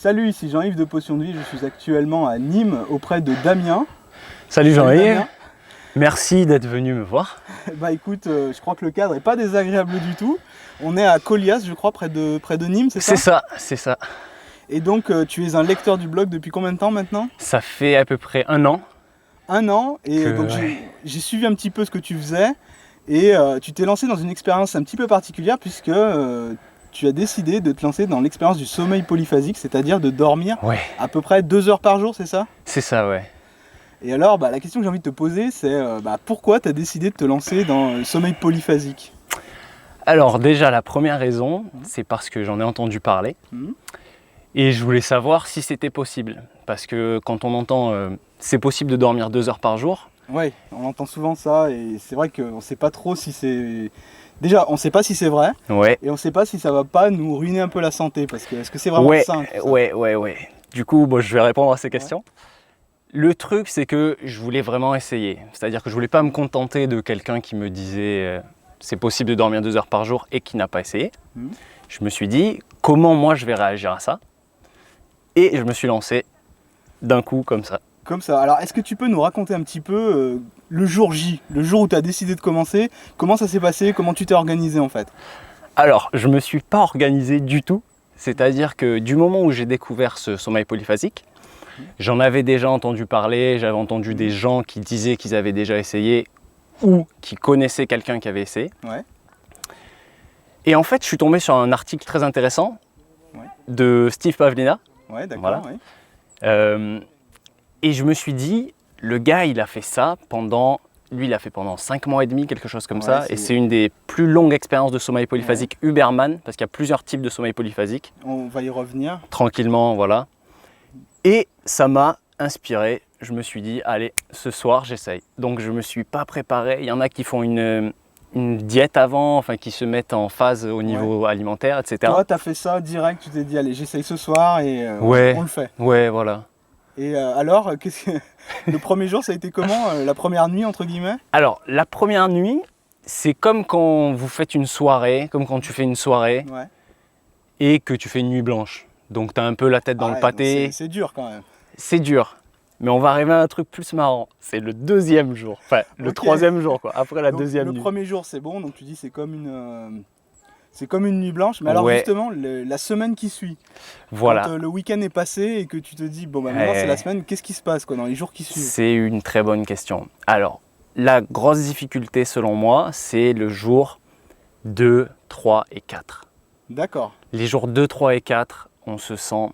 Salut, ici Jean-Yves de Potion de Vie, je suis actuellement à Nîmes auprès de Damien. Salut Jean-Yves, merci d'être venu me voir. Bah écoute, je crois que le cadre n'est pas désagréable du tout. On est à Colias, je crois, près de Nîmes, c'est ça? C'est ça. Et donc tu es un lecteur du blog depuis combien de temps maintenant? Ça fait à peu près 1 an. 1 an, et donc j'ai suivi un petit peu ce que tu faisais, et tu t'es lancé dans une expérience un petit peu particulière puisque tu as décidé de te lancer dans l'expérience du sommeil polyphasique, c'est-à-dire de dormir à peu près 2 heures par jour, c'est ça? C'est ça, ouais. Et alors, la question que j'ai envie de te poser, c'est pourquoi tu as décidé de te lancer dans le sommeil polyphasique? Alors déjà, la première raison, c'est parce que j'en ai entendu parler. Et je voulais savoir si c'était possible. Parce que quand on entend c'est possible de dormir 2 heures par jour. Oui, on entend souvent ça et c'est vrai qu'on ne sait pas trop si c'est... Déjà, on ne sait pas si c'est vrai. Ouais. Et on ne sait pas si ça va pas nous ruiner un peu la santé. Parce que est-ce que c'est vraiment sain? Ouais. Du coup, je vais répondre à ces questions. Le truc, c'est que je voulais vraiment essayer. C'est-à-dire que je voulais pas me contenter de quelqu'un qui me disait c'est possible de dormir 2 heures par jour et qui n'a pas essayé. Je me suis dit comment moi je vais réagir à ça. Et je me suis lancé d'un coup comme ça. Comme ça. Alors, est-ce que tu peux nous raconter un petit peu le jour J, le jour où tu as décidé de commencer? Comment ça s'est passé? Comment tu t'es organisé en fait? Alors, je ne me suis pas organisé du tout. C'est-à-dire que du moment où j'ai découvert ce sommeil polyphasique, j'en avais déjà entendu parler, j'avais entendu des gens qui disaient qu'ils avaient déjà essayé ou qui connaissaient quelqu'un qui avait essayé. Et en fait, je suis tombé sur un article très intéressant de Steve Pavlina. Ouais, d'accord. Voilà. Et je me suis dit, le gars, il a fait ça pendant 5 mois et demi, quelque chose comme ça. Et c'est une des plus longues expériences de sommeil polyphasique Huberman, parce qu'il y a plusieurs types de sommeil polyphasique. On va y revenir. Tranquillement, voilà. Et ça m'a inspiré. Je me suis dit, allez, ce soir, j'essaye. Donc, je ne me suis pas préparé. Il y en a qui font une diète avant, enfin qui se mettent en phase au niveau alimentaire, etc. Toi, tu as fait ça direct, tu t'es dit, allez, j'essaye ce soir et on le fait. Ouais, voilà. Et alors, le premier jour, ça a été comment? La première nuit, entre guillemets? Alors, la première nuit, c'est comme quand vous faites une soirée, comme quand tu fais une soirée et que tu fais une nuit blanche. Donc, tu as un peu la tête dans le pâté. C'est dur quand même. C'est dur. Mais on va arriver à un truc plus marrant. C'est le 2e jour. Enfin, le 3e jour, quoi. Après la 2e nuit. Le premier jour, c'est bon. Donc, tu dis c'est comme une nuit blanche. Mais alors, justement, la semaine qui suit. Voilà. Quand le week-end est passé et que tu te dis, bon, maintenant c'est la semaine, qu'est-ce qui se passe dans les jours qui suivent? C'est une très bonne question. Alors, la grosse difficulté, selon moi, c'est le jour 2, 3 et 4. D'accord. Les jours 2, 3 et 4, on se sent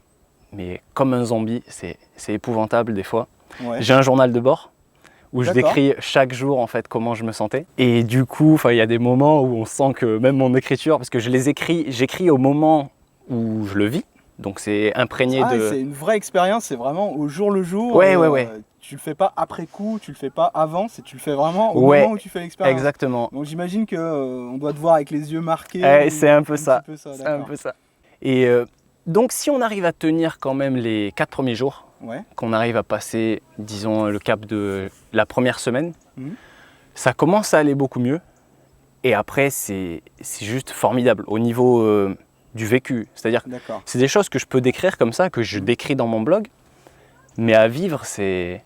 mais comme un zombie, c'est épouvantable des fois. J'ai un journal de bord où je décris chaque jour en fait comment je me sentais. Et du coup, il y a des moments où on sent que même mon écriture, parce que j'écris au moment où je le vis, donc c'est imprégné de... C'est une vraie expérience, c'est vraiment au jour le jour. Ouais. Tu le fais pas après coup, tu le fais pas avant, tu le fais vraiment au moment où tu fais l'expérience. Exactement. Donc j'imagine qu'on doit te voir avec les yeux marqués. C'est un peu ça. C'est un peu ça. Et donc si on arrive à tenir quand même les 4 premiers jours, qu'on arrive à passer, disons, le cap de la première semaine, ça commence à aller beaucoup mieux. Et après, c'est juste formidable au niveau du vécu. C'est-à-dire que c'est des choses que je peux décrire comme ça, que je décris dans mon blog, mais à vivre, c'est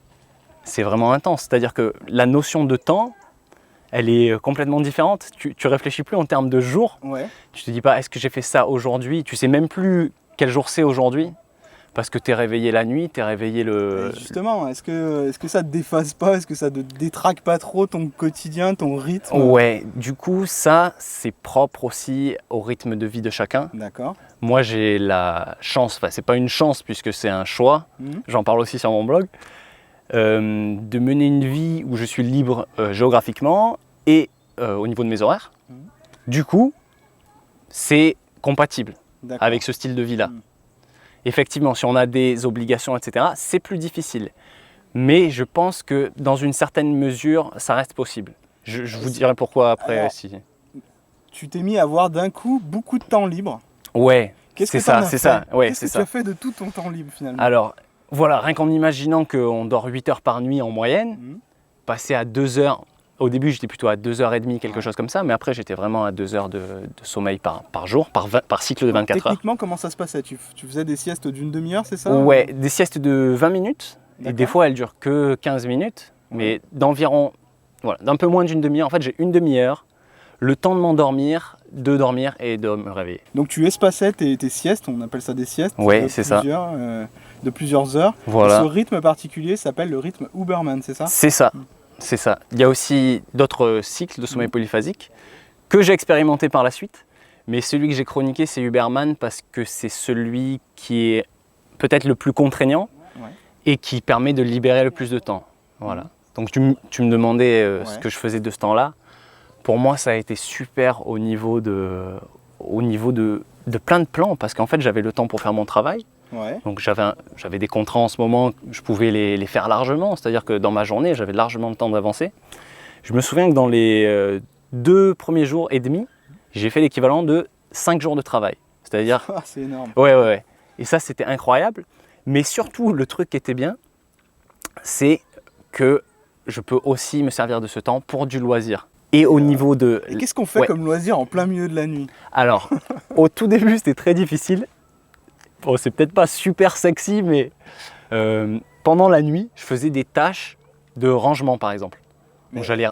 vraiment intense. C'est-à-dire que la notion de temps, elle est complètement différente. Tu réfléchis plus en termes de jours. Tu te dis pas, est-ce que j'ai fait ça aujourd'hui? Tu sais même plus quel jour c'est aujourd'hui. Parce que tu es réveillé la nuit, tu es réveillé le... Et justement, est-ce que ça te déphase pas? Est-ce que ça te détraque pas trop ton quotidien, ton rythme? Ouais, du coup, ça, c'est propre aussi au rythme de vie de chacun. D'accord. Moi, j'ai la chance, enfin, c'est pas une chance puisque c'est un choix, j'en parle aussi sur mon blog, de mener une vie où je suis libre géographiquement et au niveau de mes horaires. Du coup, c'est compatible avec ce style de vie-là. Effectivement, si on a des obligations, etc., c'est plus difficile. Mais je pense que dans une certaine mesure, ça reste possible. Je vous dirai pourquoi après. Alors, tu t'es mis à avoir d'un coup beaucoup de temps libre. Ouais, c'est ça. Qu'est-ce que tu as fait de tout ton temps libre finalement? Alors, voilà, rien qu'en imaginant qu'on dort 8 heures par nuit en moyenne, passer à 2 heures, Au début, j'étais plutôt à 2h30, quelque chose comme ça, mais après, j'étais vraiment à 2 heures de sommeil par jour, par cycle de 24 heures. Techniquement, comment ça se passait? Tu faisais des siestes d'une demi-heure, c'est ça? Ouais, des siestes de 20 minutes, et des fois, elles durent que 15 minutes, mais d'environ, voilà, d'un peu moins d'une demi-heure. En fait, j'ai une demi-heure, le temps de m'endormir, de dormir et de me réveiller. Donc, tu espaçais tes siestes, on appelle ça des siestes, ouais, c'est ça. De plusieurs heures. Voilà. Et ce rythme particulier s'appelle le rythme Huberman, c'est ça? C'est ça. C'est ça. Il y a aussi d'autres cycles de sommeil polyphasique que j'ai expérimenté par la suite, mais celui que j'ai chroniqué, c'est Huberman parce que c'est celui qui est peut-être le plus contraignant et qui permet de libérer le plus de temps. Voilà. Donc tu me demandais ce que je faisais de ce temps-là. Pour moi, ça a été super au niveau de plein de plans parce qu'en fait, j'avais le temps pour faire mon travail. Ouais. Donc j'avais des contrats en ce moment, je pouvais les faire largement, c'est-à-dire que dans ma journée, j'avais largement le temps d'avancer. Je me souviens que dans les 2 premiers jours et demi, j'ai fait l'équivalent de 5 jours de travail. C'est-à-dire... c'est énorme. Ouais. Et ça, c'était incroyable. Mais surtout, le truc qui était bien, c'est que je peux aussi me servir de ce temps pour du loisir. Et au niveau de... Et qu'est-ce qu'on fait comme loisir en plein milieu de la nuit? Alors, au tout début, c'était très difficile. Bon, c'est peut-être pas super sexy, mais pendant la nuit, je faisais des tâches de rangement, par exemple. Donc, j'allais...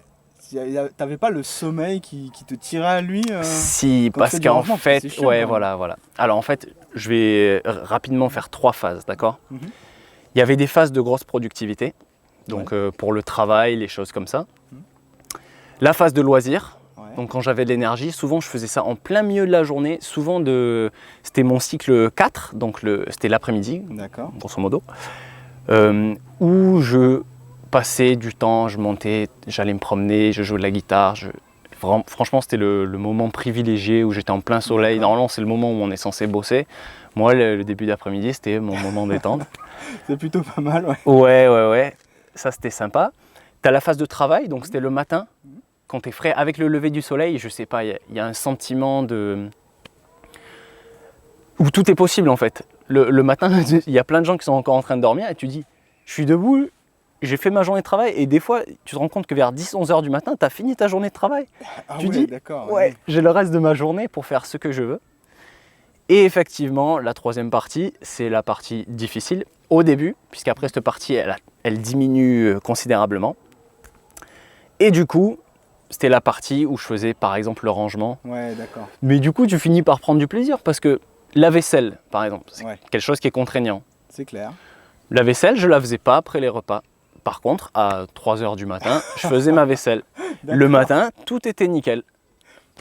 T'avais pas le sommeil qui te tirait à lui Si, parce qu'en fait... chiant, ouais, voilà. Alors, en fait, je vais rapidement faire 3 phases, d'accord? Il y avait des phases de grosse productivité, donc pour le travail, les choses comme ça. La phase de loisir. Donc quand j'avais de l'énergie, souvent je faisais ça en plein milieu de la journée, c'était mon cycle 4, donc c'était l'après-midi, grosso modo, où je passais du temps, je montais, j'allais me promener, je jouais de la guitare. Franchement, c'était le moment privilégié où j'étais en plein soleil. Normalement, c'est le moment où on est censé bosser. Moi, le début d'après-midi, c'était mon moment détente. C'est plutôt pas mal, Ouais. Ça, c'était sympa. Tu as la phase de travail, donc c'était le matin. Quand tu es frais, avec le lever du soleil, je sais pas, il y a un sentiment où tout est possible en fait. Le matin, il y a plein de gens qui sont encore en train de dormir et tu dis, je suis debout, j'ai fait ma journée de travail et des fois, tu te rends compte que vers 10-11 heures du matin, tu as fini ta journée de travail. Tu dis, j'ai le reste de ma journée pour faire ce que je veux. Et effectivement, la troisième partie, c'est la partie difficile au début, puisqu'après cette partie, elle diminue considérablement. Et du coup, c'était la partie où je faisais par exemple le rangement. Ouais, d'accord. Mais du coup, tu finis par prendre du plaisir parce que la vaisselle, par exemple, c'est quelque chose qui est contraignant. C'est clair. La vaisselle, je ne la faisais pas après les repas. Par contre, à 3 heures du matin, je faisais ma vaisselle. Le matin, tout était nickel.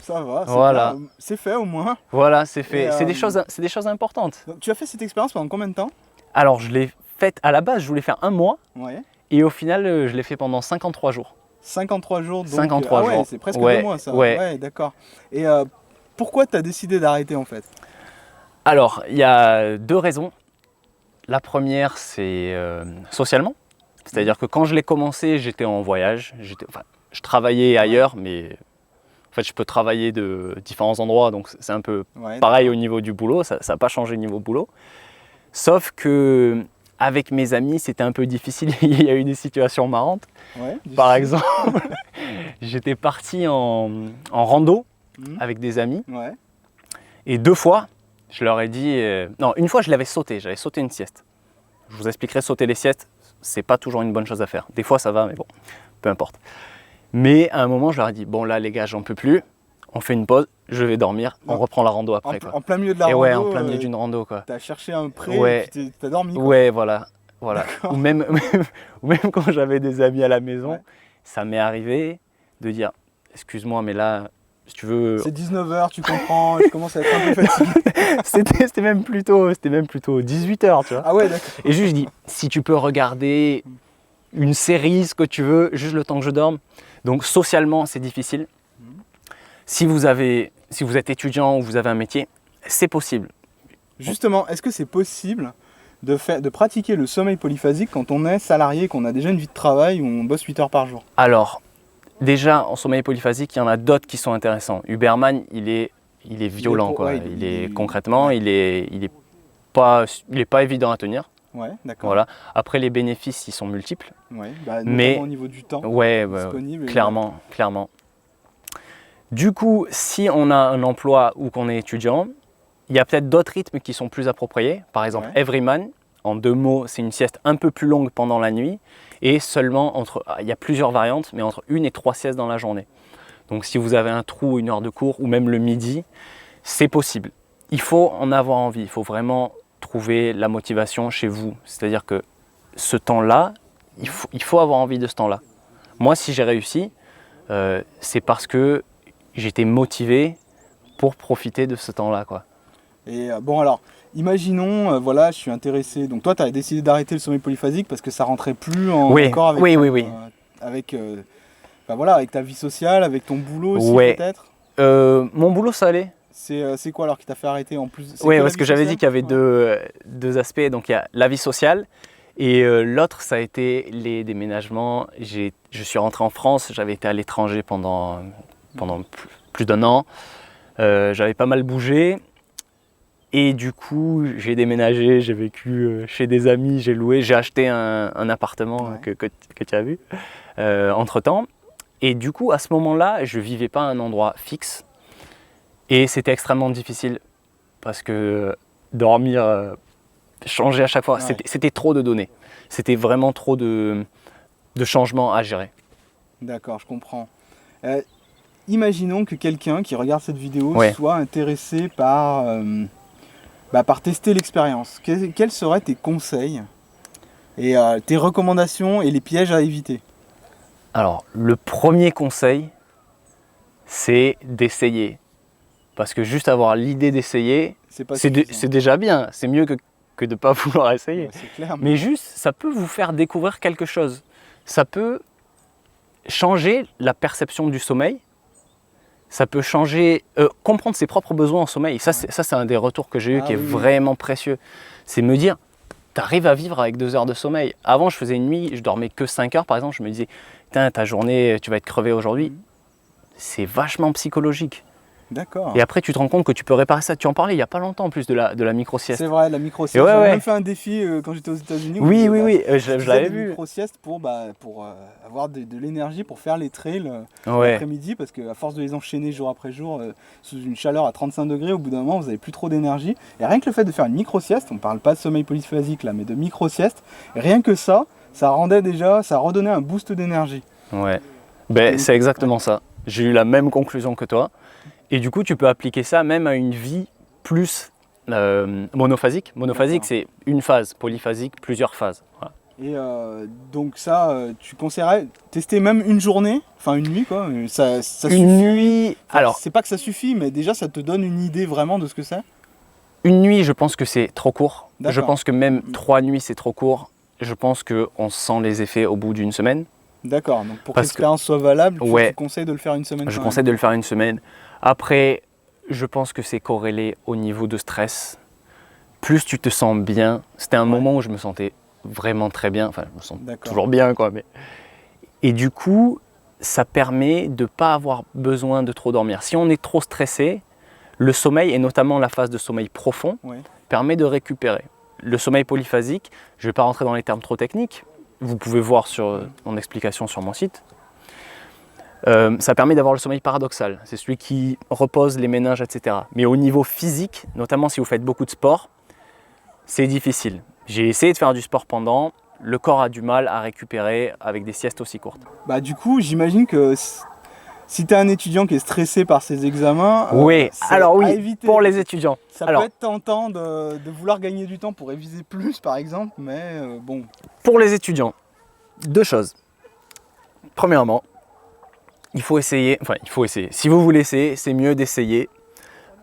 Ça va, voilà. C'est fait au moins. Voilà, c'est fait. C'est des choses importantes. Donc, tu as fait cette expérience pendant combien de temps? Alors, je l'ai faite à la base, je voulais faire 1 mois. Ouais. Et au final, je l'ai fait pendant 53 jours. 53 jours, donc 53 jours. C'est presque 2 mois ça. Ouais, d'accord. Et pourquoi tu as décidé d'arrêter en fait? Alors, il y a 2 raisons. La première, c'est socialement. C'est-à-dire que quand je l'ai commencé, j'étais en voyage. Je travaillais ailleurs, mais en fait, je peux travailler de différents endroits. Donc, c'est un peu pareil au niveau du boulot. Ça n'a pas changé niveau boulot. Sauf que avec mes amis, c'était un peu difficile. Il y a eu des situations marrantes. Par exemple, j'étais parti en rando avec des amis. Et 2 fois, je leur ai dit... non, une fois, je l'avais sauté. J'avais sauté une sieste. Je vous expliquerai, sauter les siestes, c'est pas toujours une bonne chose à faire. Des fois, ça va, mais bon, peu importe. Mais à un moment, je leur ai dit, bon là, les gars, j'en peux plus. On fait une pause, je vais dormir, on reprend la rando après. En plein milieu de la rando. Ouais, en plein milieu d'une rando, quoi. T'as cherché un pré et puis t'as dormi, quoi. Ouais, voilà. Ou même quand j'avais des amis à la maison, ça m'est arrivé de dire, excuse-moi, mais là, si tu veux... C'est 19h, tu comprends, je commence à être un peu fatigué. C'était même plutôt 18h, tu vois. Ah ouais, d'accord. Et juste, je dis, si tu peux regarder une série, ce que tu veux, juste le temps que je dorme. Donc, socialement, c'est difficile. Si vous êtes étudiant ou vous avez un métier, c'est possible. Justement, est-ce que c'est possible de pratiquer le sommeil polyphasique quand on est salarié, qu'on a déjà une vie de travail où on bosse 8 heures par jour? Alors, déjà, en sommeil polyphasique, il y en a d'autres qui sont intéressants. Huberman, il est violent, quoi. Concrètement, il est pas évident à tenir. Ouais, d'accord. Voilà. Après, les bénéfices, ils sont multiples. Ouais, notamment au niveau du temps disponible. Clairement. Du coup, si on a un emploi ou qu'on est étudiant, il y a peut-être d'autres rythmes qui sont plus appropriés. Par exemple, Everyman, en 2 mots, c'est une sieste un peu plus longue pendant la nuit et seulement il y a plusieurs variantes, mais entre 1 et 3 siestes dans la journée. Donc si vous avez un trou, 1 heure de cours ou même le midi, c'est possible. Il faut en avoir envie, il faut vraiment trouver la motivation chez vous. C'est-à-dire que ce temps-là, il faut avoir envie de ce temps-là. Moi, si j'ai réussi, c'est parce que j'étais motivé pour profiter de ce temps-là, quoi. Et bon alors, imaginons, voilà, je suis intéressé. Donc toi, tu as décidé d'arrêter le sommeil polyphasique parce que ça rentrait plus en accord avec, avec ta vie sociale, avec ton boulot aussi peut-être. Mon boulot, ça allait. C'est quoi alors qui t'a fait arrêter en plus? Oui, parce que j'avais dit qu'il y avait deux aspects. Donc il y a la vie sociale et l'autre, ça a été les déménagements. Je suis rentré en France, j'avais été à l'étranger pendant plus d'1 an. J'avais pas mal bougé. Et du coup, j'ai déménagé, j'ai vécu chez des amis, j'ai acheté un appartement que tu as vu entre-temps. Et du coup, à ce moment-là, je ne vivais pas à un endroit fixe. Et c'était extrêmement difficile parce que dormir, changer à chaque fois, c'était trop de données. C'était vraiment trop de changements à gérer. D'accord, je comprends. Imaginons que quelqu'un qui regarde cette vidéo soit intéressé par tester l'expérience. Quels seraient tes conseils et tes recommandations et les pièges à éviter? Alors, le premier conseil, c'est d'essayer. Parce que juste avoir l'idée d'essayer, c'est déjà bien. C'est mieux que de ne pas vouloir essayer. C'est clair, mais juste, ça peut vous faire découvrir quelque chose. Ça peut changer la perception du sommeil. Ça peut changer, comprendre ses propres besoins en sommeil. Ça, c'est un des retours que j'ai eu qui est vraiment précieux. C'est me dire, tu arrives à vivre avec 2 heures de sommeil. Avant, je faisais une nuit, je dormais que 5 heures par exemple. Je me disais, ta journée, tu vas être crevé aujourd'hui. C'est vachement psychologique. D'accord. Et après, tu te rends compte que tu peux réparer ça. Tu en parlais il n'y a pas longtemps en plus de la micro-sieste. C'est vrai, la micro-sieste. J'ai même fait un défi quand j'étais aux États-Unis. Oui, je l'avais vu. Micro-sieste pour avoir de l'énergie pour faire les trails l'après-midi, parce qu'à force de les enchaîner jour après jour sous une chaleur à 35 degrés, au bout d'un moment, vous n'avez plus trop d'énergie. Et rien que le fait de faire une micro-sieste, on ne parle pas de sommeil polyphasique là, mais de micro-sieste, rien que ça redonnait un boost d'énergie. Ouais, c'est exactement ça. J'ai eu la même conclusion que toi. Et du coup, tu peux appliquer ça même à une vie plus monophasique. Monophasique, c'est une phase. Polyphasique, plusieurs phases. Voilà. Et donc ça, tu conseillerais tester même une journée, enfin une nuit quoi. Ça suffit. Nuit. Alors, c'est pas que ça suffit, mais déjà ça te donne une idée vraiment de ce que c'est. Une nuit, je pense que c'est trop court. Je pense que même 3 nuits, c'est trop court. Je pense qu'on sent les effets au bout d'une semaine. D'accord. Donc pour que l'expérience soit valable, tu conseilles de le faire une semaine. Je conseille de le faire une semaine. Après, je pense que c'est corrélé au niveau de stress. Plus tu te sens bien, c'était un moment où je me sentais vraiment très bien, enfin je me sens toujours bien quoi. Et du coup, ça permet de ne pas avoir besoin de trop dormir. Si on est trop stressé, le sommeil, et notamment la phase de sommeil profond, permet de récupérer. Le sommeil polyphasique, je ne vais pas rentrer dans les termes trop techniques, vous pouvez voir en explication sur mon site. Ça permet d'avoir le sommeil paradoxal, c'est celui qui repose les méninges, etc. Mais au niveau physique, notamment si vous faites beaucoup de sport, c'est difficile. J'ai essayé de faire du sport pendant, le corps a du mal à récupérer avec des siestes aussi courtes. Du coup, j'imagine que si tu es un étudiant qui est stressé par ses examens, éviter. Pour les étudiants. Ça peut être tentant de vouloir gagner du temps pour réviser plus par exemple, mais bon. Pour les étudiants, 2 choses. Premièrement, il faut essayer. Si vous voulez essayer, c'est mieux d'essayer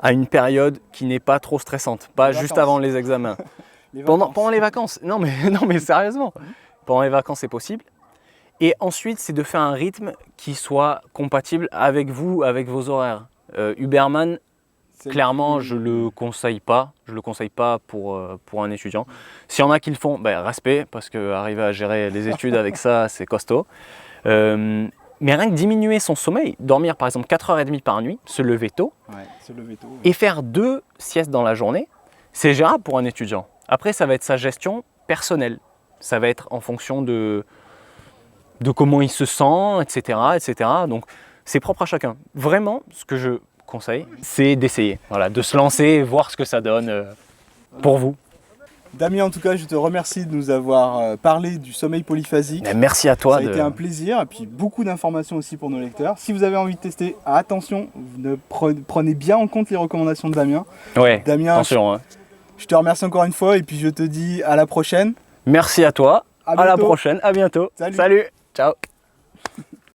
à une période qui n'est pas trop stressante, pas juste avant les examens. Pendant les vacances. Non mais sérieusement, pendant les vacances c'est possible. Et ensuite, c'est de faire un rythme qui soit compatible avec vous, avec vos horaires. Uberman, clairement, je ne le conseille pas. Je ne le conseille pas pour un étudiant. S'il y en a qui le font, respect, parce qu'arriver à gérer les études avec ça, c'est costaud. Mais rien que diminuer son sommeil, dormir par exemple 4h30 par nuit, se lever tôt, et faire 2 siestes dans la journée, c'est gérable pour un étudiant. Après, ça va être sa gestion personnel. Ça va être en fonction de comment il se sent, etc. etc. Donc c'est propre à chacun. Vraiment, ce que je conseille, c'est d'essayer, voilà, de se lancer, voir ce que ça donne pour vous. Damien, en tout cas, je te remercie de nous avoir parlé du sommeil polyphasique. Mais merci à toi. Ça a été un plaisir, et puis beaucoup d'informations aussi pour nos lecteurs. Si vous avez envie de tester, attention, prenez bien en compte les recommandations de Damien. Ouais, Damien, attention. Je te remercie encore une fois, et puis je te dis à la prochaine. Merci à toi, à la prochaine, à bientôt. Salut. Salut, ciao.